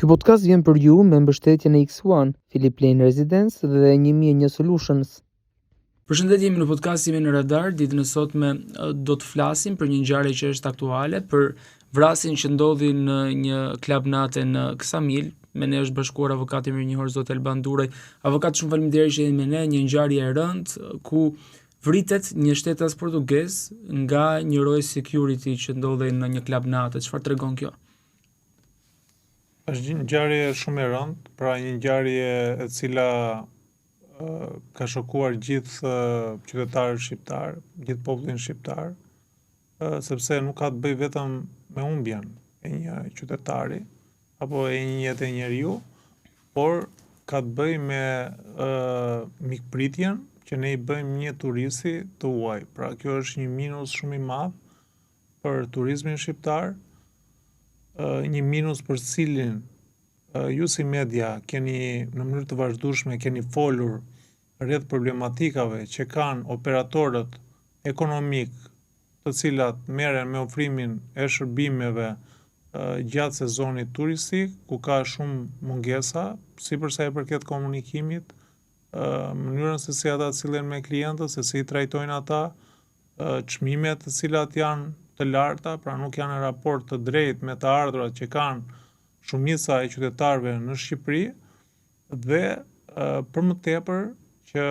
Ky podcast vjen për ju me mbështetjen e X1, Philip Lane Residence dhe 1001 Solutions. Përshëndetje, jemi në podcastin në Radar. Ditën e sotme do të flasim për një ngjarje që është aktuale, për vrasjen që ndodhi në një klub nate në Ksamil. Me ne është bashkuar avokati mirënjohur zot Elban Duraj. Avokat, shumë faleminderit që jeni me ne. Një ngjarje e rëndë ku vritet një shtetas portugez nga një roj security që ndodhej në një klub nate. Çfarë tregon kjo? Është një ngjarje shumë e rëndë, pra një ngjarje e cila ka shokuar gjithë qytetarët shqiptar, gjithë popullin shqiptar, sepse nuk ka të bëjë vetëm me humbjen e një qytetari apo e një jetë e njeriu, por ka të bëjë me mikpritjen që ne i bëjmë një turisti të huaj. Pra kjo është një minus shumë i madh për turizmin shqiptar, një minus për cilin ju si media keni në mënyrë të vazhdueshme keni folur rreth problematikave që kanë operatorët ekonomik, të cilat merren me ofrimin e shërbimeve gjatë sezonit turistik, ku ka shumë mungesa, sipër sa i përket komunikimit, mënyrën se si ata sillen me klientët, se si i trajtojnë ata, çmimet të cilat janë të larta, pra nuk janë në raport të drejtë me të ardhurat që kanë shumica e qytetarëve në Shqipëri, dhe për më tepër që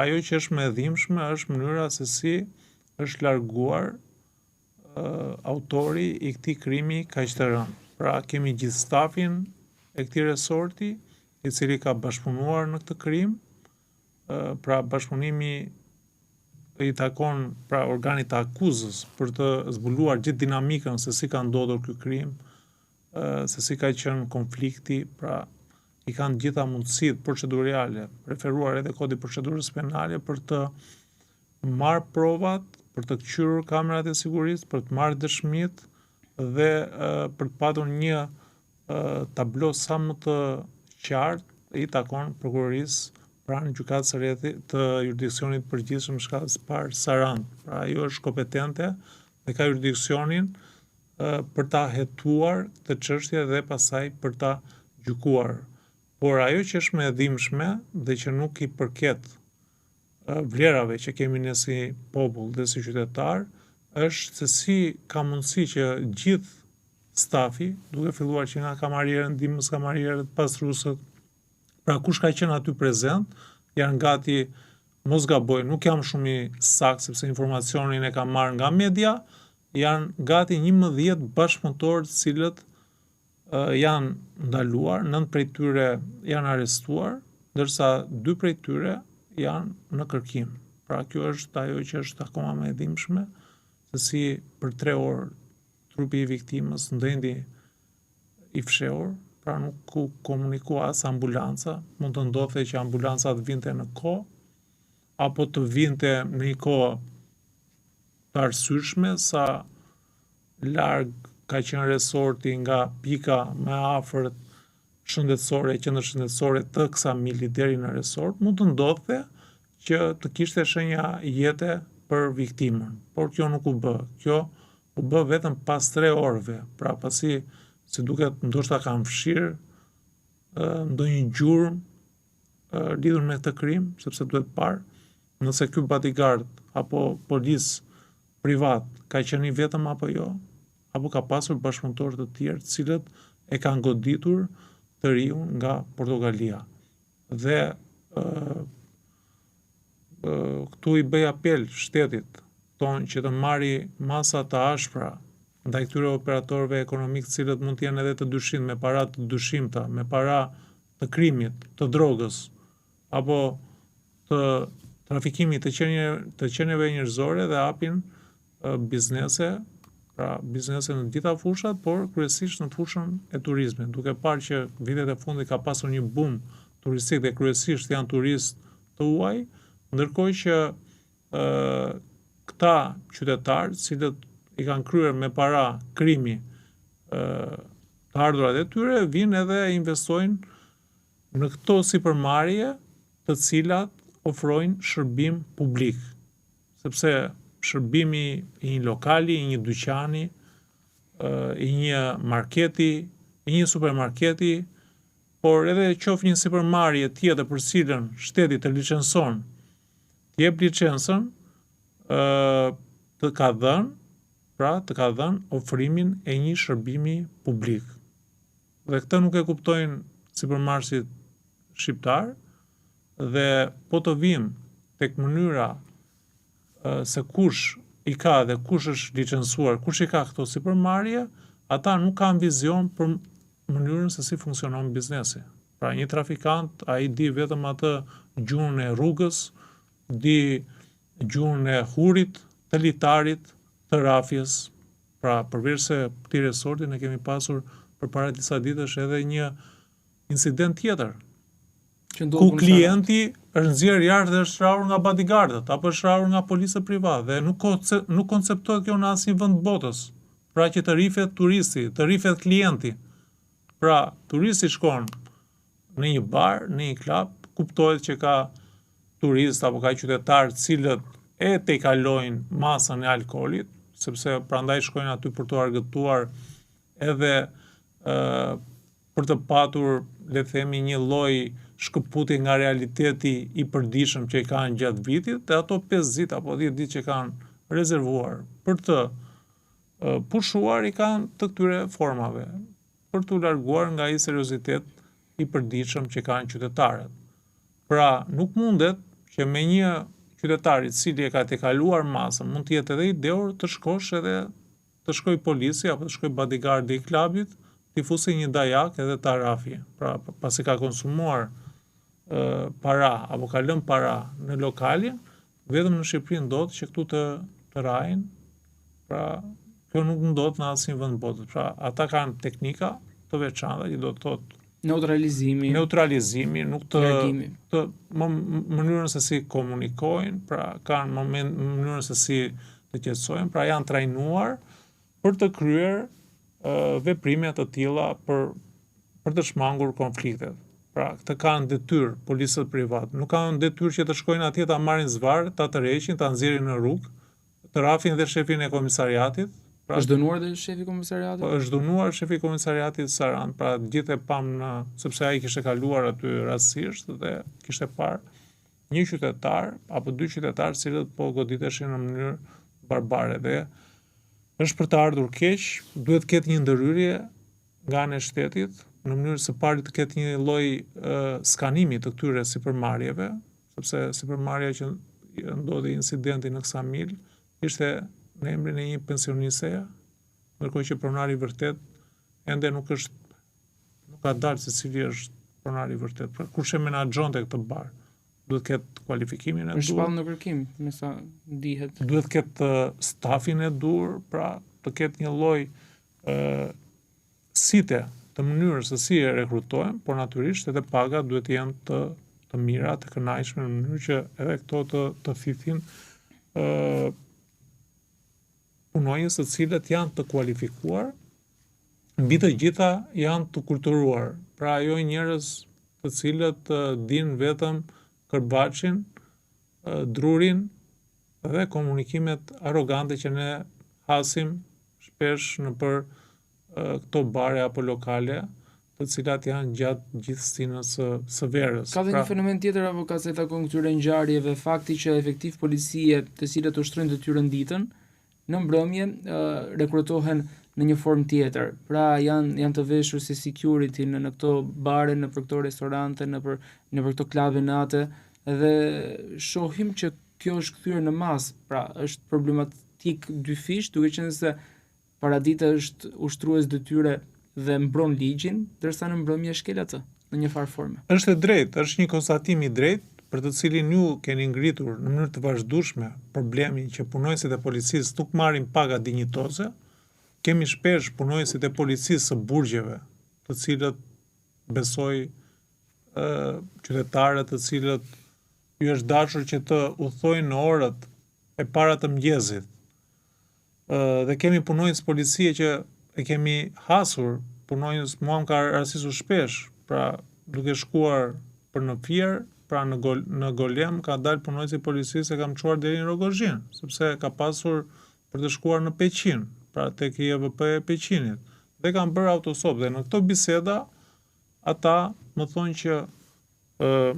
ajo që është më e dhimbshme është mënyra se si është larguar autori i këtij krimi kaq të rënd. Pra kemi gjithë stafin e këtij resorti, i cili ka bashkëpunuar në këtë krim, pra bashkëpunimi i takon pra organit të akuzës për të zbuluar gjithë dinamikën se si ka ndodhur ky krim, se si ka qenë konflikti, pra i kanë gjitha mundësitë procedurale, referuar edhe kodi procedurës penale për të marrë provat, për të kthyer kamerat e sigurisë, për të marrë dëshmitë dhe për të patur një tablo sa më të qartë i takon prokurorisë pranë gjykatës së Rrethi të jurisdiksionit përgjithshëm shkallës parë Sarandë. Pra ajo është kompetente dhe ka jurisdiksionin për ta hetuar këtë çështje dhe pastaj për ta gjykuar. Por ajo që është më e dhimbshme dhe që nuk i përket vlerave që kemi ne si popull dhe si qytetar, është se si ka mundësi që gjithë stafi, duke filluar që nga kamarierët, ndihmës kamarierët, pastruesët, pra kush ka qenë aty prezent, janë gati, mos gaboj, nuk jam shumë i saktë sepse informacionin e kam marrë nga media, janë gati 11 bashkëpunëtorë të cilët janë ndaluar, 9 prej tyre janë arrestuar, ndërsa 2 prej tyre janë në kërkim. Pra kjo është ajo që është akoma më e dhimbshme, se si për 3 orë trupi i viktimës ndendi i fshehur, pra nuk komunikua as ambulanca, mund të ndodhte që ambulanca të vinte në kohë, apo të vinte në një kohë të arsyeshme, sa larg ka qenë resorti nga pika më afërt shëndetësore, qendër shëndetësore të Ksamilit deri në resort, mund të ndodhte që të kishte shenja jete për viktimën, por kjo nuk u bë. Kjo u bë vetëm pas 3 orëve, pra pasi si duket ndoshta kanë fshirë ndonjë gjurmë lidhur me këtë krim, sepse duhet parë nëse ky bodyguard apo polis privat ka qenë i vetëm apo jo, apo ka pasur bashkëpunëtorë të tjerë të cilët e kanë goditur të riun nga Portogalia. Dhe këtu i bëj apel shtetit tonë që të marrë masa të ashpra ndaj këtyre operatorëve ekonomik të cilët mund të jenë edhe të dyshim, me para të dyshimta, me para të krimit, të drogës, apo të trafikimit të qenieve njerëzore dhe hapin biznese, pra biznese në gjitha fushat, por kryesisht në fushën e turizmit, duke parë që vitet e fundit ka pasur një boom turistik dhe kryesisht janë turistë të huaj, ndërkohë që këta qytetarë, cilët i kanë kryer me para krimi të ardhurat e tyre, vinë edhe investojnë në këto sipërmarrje të cilat ofrojnë shërbim publik, sepse shërbimi i një lokali, i një dyqani, i një marketi, i një supermarketi, por edhe qof një sipërmarrje tjetër për cilën shteti të licenson, të jep licencën, të ka dhënë ofrimin e një shërbimi publik. Dhe këtë nuk e kuptojnë sipërmarrësit shqiptar, dhe po të vim tek mënyra se kush i ka dhe kush është licencuar, kush i ka këto sipërmarrje, ata nuk kanë vizion për mënyrën se si funksionon biznesi. Pra një trafikant, ai di vetëm atë gjuhën e rrugës, di gjuhën e hurit, të litarit, të rafjes. Pra përveç se këtij resorti ne kemi pasur përpara disa ditësh edhe një incident tjetër, ku klienti është nxjerrë jashtë dhe është shrahur nga bodyguardët apo është shrahur nga policia private dhe nuk konceptohet kjo në asnjë vend botës. Pra që të rifet turisti, të rifet klienti. Pra turisti shkon në një bar, në një klub, kuptohet që ka turist apo ka qytetarë cilët e tejkalojnë masën e alkoolit, sepse prandaj shkojnë aty për të argëtuar edhe për të patur, le të themi, një lloj shkëputje nga realiteti i përditshëm që i kanë gjatë vitit, dhe ato 5 ditë apo 10 ditë që kanë rezervuar për të pushuar i kanë të këtyre formave, për të larguar nga ai seriozitet i përditshëm që kanë qytetarët. Pra nuk mundet që me një qytetar i cili e ka tejkaluar masën, mund të jetë edhe i dehur të shkoj polici apo të shkoj bodyguardi i klubit, t'i fusi një dajak edhe ta rafi. Pra pasi ka konsumuar para apo ka lënë para në lokalin, vetëm në Shqipëri ndodh që këtu të rajnë. Pra kjo nuk ndodh në asnjë vend botës. Pra ata kanë teknika të veçanta që do të thotë neutralizimi, nuk të mënyrën se si komunikojnë, pra kanë mënyrën se si të qetësojnë, pra janë trajnuar për të kryer veprime të tilla për të shmangur konfliktet. Pra këtë kanë detyrë policët privat, nuk kanë detyrë që të shkojnë atje ta marrin zvarr, ta tërheqin, ta nxjerrin në rrugë, të rrafin dhe shefin e komisariatit. Pra, është dënuar dhe shefi i komisariatit? Është dënuar shefi i komisariatit Saran, pra gjithë e pam sepse ai kishte kaluar aty rastësisht dhe kishte parë një qytetar apo 2 qytetarë cilët po goditeshin në mënyrë barbare dhe është për të ardhur keq, duhet të ketë një ndërhyrje nga ana e shtetit, në mënyrë së pari të ketë një lloj skanimi të këtyre sipërmarrjeve, sepse sipërmarrja që ndodhi incidenti në Ksamil ishte në emrin e një pensionisteja, ndërkohë që pronari i vërtet ende nuk ka dalë se cili është pronari i vërtet. Pra kush e menaxhonte këtë bar, duhet të ketë kualifikimin e dur. Është shpallë në kërkim, me sa dihet. Duhet të ketë stafin e dur, pra të ketë një lloj site të mënyrës se si e rekrutojmë, por natyrisht edhe pagat duhet të jenë të mira, të kënaqshme, në mënyrë që edhe këto të thithin punonjës të cilët janë të kualifikuar, mbi të gjitha janë të kulturuar. Pra jo njerëz të cilët dinë vetëm kërbaçin, drurin dhe komunikimet arrogante që ne hasim shpesh në për këto bare apo lokale, të cilat janë gjatë gjithë stinës së verës. Ka dhe një fenomen tjetër avokat se takon këtyre ngjarjeve, fakti që efektiv policie të cilët ushtrojnë detyrën ditën, në mbrëmje rekrutohen në një formë tjetër. Pra janë të veshur si security në këto bare, në për këto restorante, në për këto klube nate, dhe shohim që kjo është kthyer në masë. Pra është problematik dyfish, duke qenë se paradita është ushtrues detyre dhe mbron ligjin, ndërsa në mbrëmje shkel atë në një farë forme. Është e drejtë, është një konstatim i drejtë, për të cilin ju keni ngritur në mënyrë të vazhdueshme problemin që punonjësit e policisë nuk marrin paga dinjitoze. Kemi shpesh punonjësit e policisë së burgjeve, të cilët besoj qytetarët të cilët ju është dashur që të udhtojnë në orët e para të mëngjesit. Dhe kemi punonjës policie që e kemi hasur, punonjës mua më ka rastisur shpesh, pra duke shkuar për në Fier, pra në Golem ka dalë punonjësi i policisë e kam çuar deri në Rogozhin, sepse ka pasur për të shkuar në Peqin, pra tek IVP e Peqinit. dhe kanë bërë autostop dhe në këto biseda ata më thonë që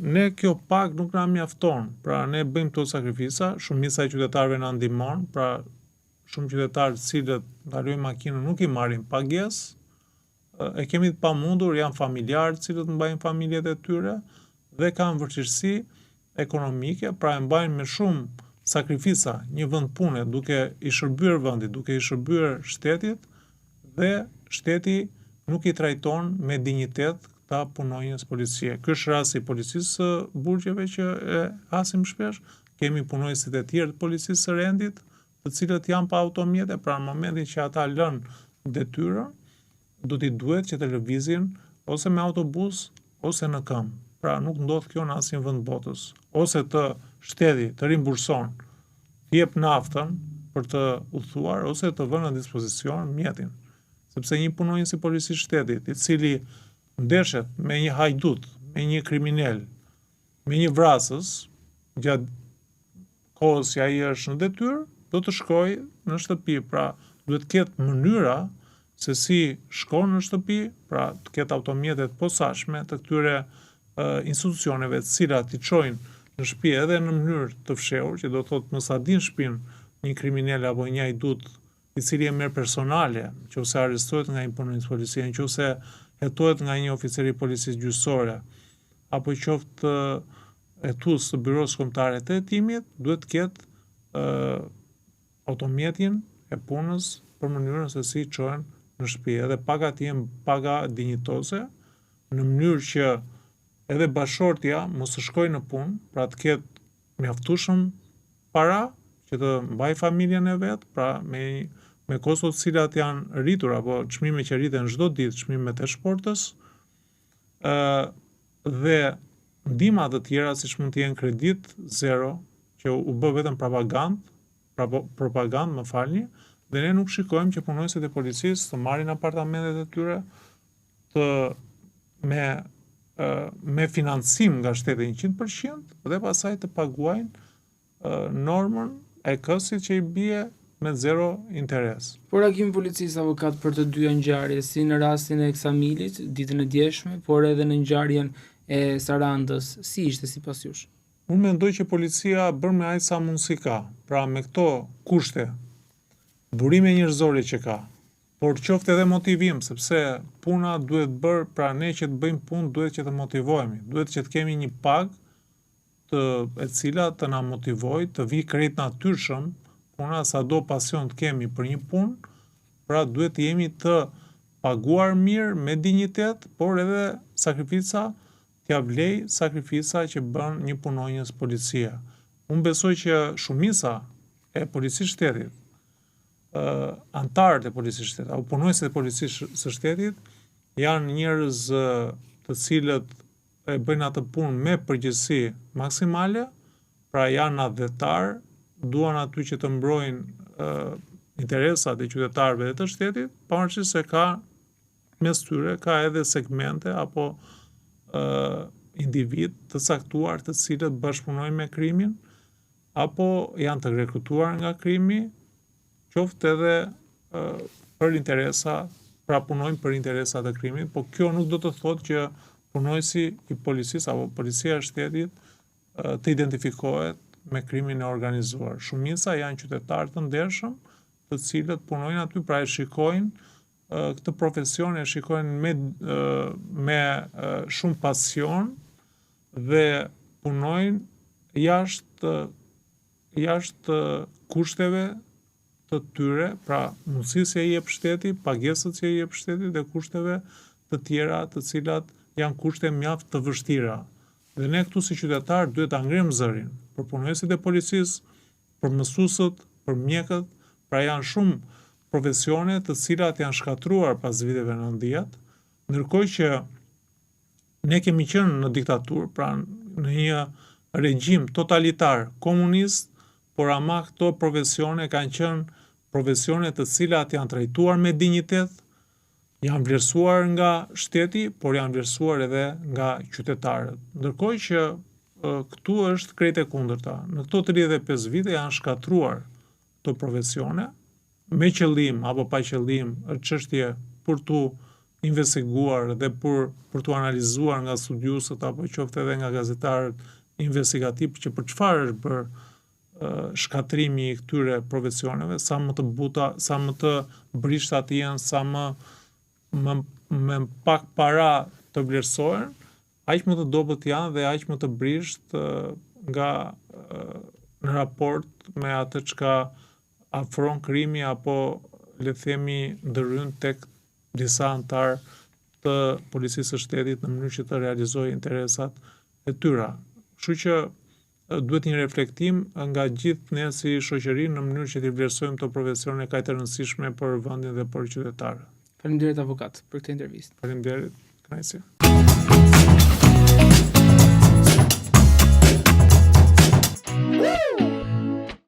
ne kjo pagë nuk na mjafton, pra ne bëjmë këto sakrifisa, shumica e qytetarëve na ndihmon, pra shumë qytetarë të cilët ndalojnë makinën nuk i marrin pagesë, e kemi të pamundur, janë familjarë të cilët mbajnë familjet e tyre dhe kanë vështirësi ekonomike, pra e mbajnë me shumë sakrifisa një vend pune duke i shërbyer vendit, duke i shërbyer shtetit dhe shteti nuk i trajton me dinjitet këta punonjës policie. Ky është rasti i policisë së burgjeve që e hasim shpesh, kemi punonjësit e tjerë të policisë së rendit, të cilët janë pa automjete, pra në momentin që ata lënë detyrën, do t'i duhet që të lëvizin ose me autobus ose në këmbë. Pra nuk ndodh kjo në asnjë vend botës. Ose të shteti të rimburson, të jep naftën për të udhëtuar ose të vënë në dispozicion mjetin. Sepse një punonjës i policisë shtetit, i cili ndeshet me një hajdut, me një kriminal, me një vrasës, gjatë kohës që ai është në detyrë, do të shkojë në shtëpi, pra duhet ketë mënyra se si shkon në shtëpi, pra të ketë automjetet posaçme të këtyre institucioneve të cilat i çojnë në shtëpi edhe në mënyrë të fshehur, që do të thotë mos a din shtëpinë një kriminal apo një hajdut i cili e merr personale, nëse arrestohet nga një punonjës policie, nëse hetohet nga një oficer i policisë gjyqësore, apo qoftë hetues të byros kombëtare të hetimit, duhet të ketë automjetin e punës për mënyrën se si çohen në shtëpi. Edhe paga të jenë paga dinjitoze, në mënyrë që edhe bashortja mos të shkojë në punë, pra të ketë mjaftueshëm para që të mbajë familjen e vet, pra me kosto të cilat janë rritur apo çmime që rriten çdo ditë, çmimet e shportës, dhe ndihma të tjera siç mund të jenë kredit zero, që u bë vetëm propagandë, më falni, dhe ne nuk shikojmë që punonjësit e policisë të marrin apartamentet e tyre me financim nga shteti 100% dhe pastaj të paguajnë normën e kësit që i bie me zero interes. Por hakimi i policisë avokat për të dyja ngjarje, si në rastin e Eksamilit ditën e djeshme, por edhe në ngjarjen e Sarandës, si ishte sipas jush? Unë mendoj që policia bën me aq sa mundësi ka, pra me këto kushte, burime njerëzore që ka, por qoftë edhe motivim, sepse puna duhet bërë, pra ne që të bëjmë punë duhet që të motivohemi, duhet që të kemi një pagë e cila të na motivojë të vi krejt natyrshëm, puna sado pasion të kemi për një punë, pra duhet të jemi të paguar mirë me dinjitet, por edhe sakrifica t'ja vlej sakrifisa që bën një punonjës policie. Unë besoj që shumica e policisë shtetit, antarët e policisë shtetit, apo punonjësit e policisë së shtetit, janë njerëz të cilët e bëjnë atë punë me përgjegjësi maksimale, pra janë adhetar, duan aty që të mbrojnë interesat e qytetarëve dhe të shtetit, pavarësisht se ka mes tyre ka edhe segmente apo individ të caktuar të cilët bashkëpunojnë me krimin, apo janë të rekrutuar nga krimi, qoftë edhe për interesa, pra punojnë për interesat e krimit, po kjo nuk do të thotë që punojësi i policisë apo policia e shtetit të identifikohet me krimin e organizuar. Shumica janë qytetarë të ndershëm, të cilët punojnë aty, pra e shikojnë këtë profesion, e shikojnë me shumë pasion dhe punojnë jashtë kushteve të tyre, pra mundësisë që i jep shteti, pagesët që i jep shteti dhe kushteve të tjera të cilat janë kushte mjaft të vështira. Dhe ne këtu si qytetar duhet ta ngremë zërin për punonjësit e policisë, për mësuesët, për mjekët, pra janë shumë profesione të cilat janë shkatruar pas viteve 90, ndërkohë që ne kemi qenë në diktaturë, pra në një regjim totalitar komunist, por ama këto profesione kanë qenë profesione të cilat janë trajtuar me dinjitet, janë vlerësuar nga shteti, por janë vlerësuar edhe nga qytetarët. Ndërkohë që këtu është krejt e kundërta. Në këto 35 vite janë shkatruar këto profesione, me qëllim apo pa qëllim, është çështje për tu investiguar dhe për tu analizuar nga studiusët apo qoftë edhe nga gazetarët investigativ që për çfarë është bërë shkatrimi i këtyre profesioneve, sa më të buta, sa më të brishta të jenë, sa me pak para të vlerësohen, aq më të dobët janë dhe aq më të brisht nga në raport me atë çka afron krimi apo le të themi ndërhyn tek disa antar të policisë së shtetit në mënyrë që të realizojë interesat e tyre. Kështu që duhet një reflektim nga gjithë ne si shoqëri në mënyrë që të vlerësojmë këto profesione kaq të rëndësishme për vendin dhe për qytetarët. Faleminderit avokat për këtë intervistë. Faleminderit, kënaqësi.